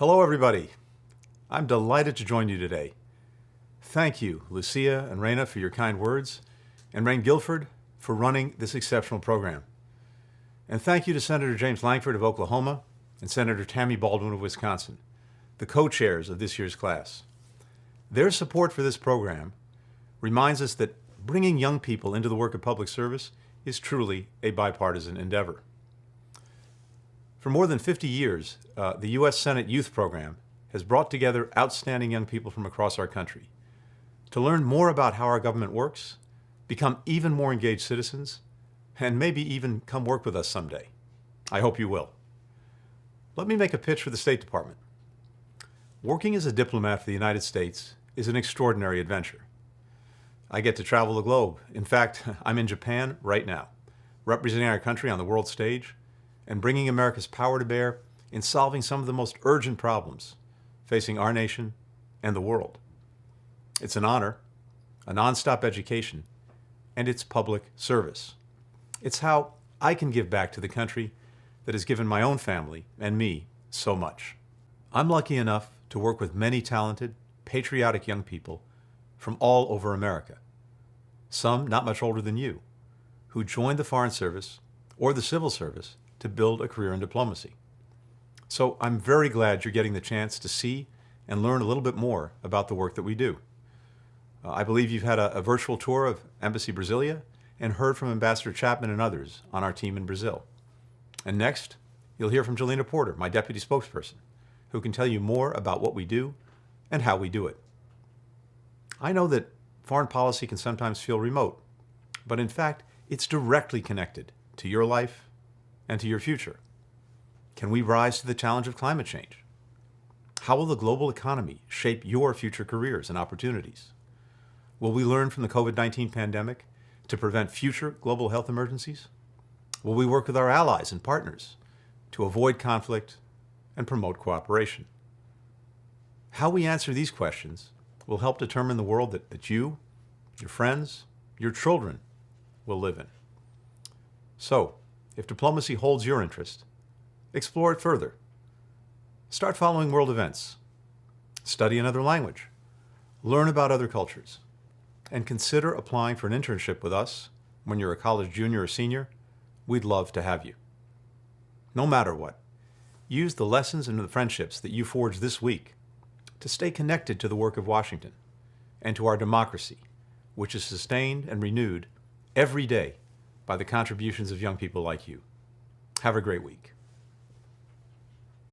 Hello, everybody. I'm delighted to join you today. Thank you, Lucia and Raina, for your kind words, and Rain Guilford for running this exceptional program. And thank you to Senator James Lankford of Oklahoma and Senator Tammy Baldwin of Wisconsin, the co-chairs of this year's class. Their support for this program reminds us that bringing young people into the work of public service is truly a bipartisan endeavor. For more than 50 years, the U.S. Senate Youth Program has brought together outstanding young people from across our country to learn more about how our government works, become even more engaged citizens, and maybe even come work with us someday. I hope you will. Let me make a pitch for the State Department. Working as a diplomat for the United States is an extraordinary adventure. I get to travel the globe. In fact, I'm in Japan right now, representing our country on the world stage and bringing America's power to bear in solving some of the most urgent problems facing our nation and the world. It's an honor, a nonstop education, and it's public service. It's how I can give back to the country that has given my own family and me so much. I'm lucky enough to work with many talented, patriotic young people from all over America, some not much older than you, who joined the Foreign Service or the Civil Service to build a career in diplomacy. So I'm very glad you're getting the chance to see and learn a little bit more about the work that we do. I believe you've had a virtual tour of Embassy Brasilia and heard from Ambassador Chapman and others on our team in Brazil. And next, you'll hear from Jelena Porter, my deputy spokesperson, who can tell you more about what we do and how we do it. I know that foreign policy can sometimes feel remote, but in fact, it's directly connected to your life and to your future. Can we rise to the challenge of climate change? How will the global economy shape your future careers and opportunities? Will we learn from the COVID-19 pandemic to prevent future global health emergencies? Will we work with our allies and partners to avoid conflict and promote cooperation? How we answer these questions will help determine the world that you, your friends, your children will live in. So, if diplomacy holds your interest, explore it further. Start following world events. Study another language. Learn about other cultures. And consider applying for an internship with us when you're a college junior or senior. We'd love to have you. No matter what, use the lessons and the friendships that you forged this week to stay connected to the work of Washington and to our democracy, which is sustained and renewed every day by the contributions of young people like you. Have a great week.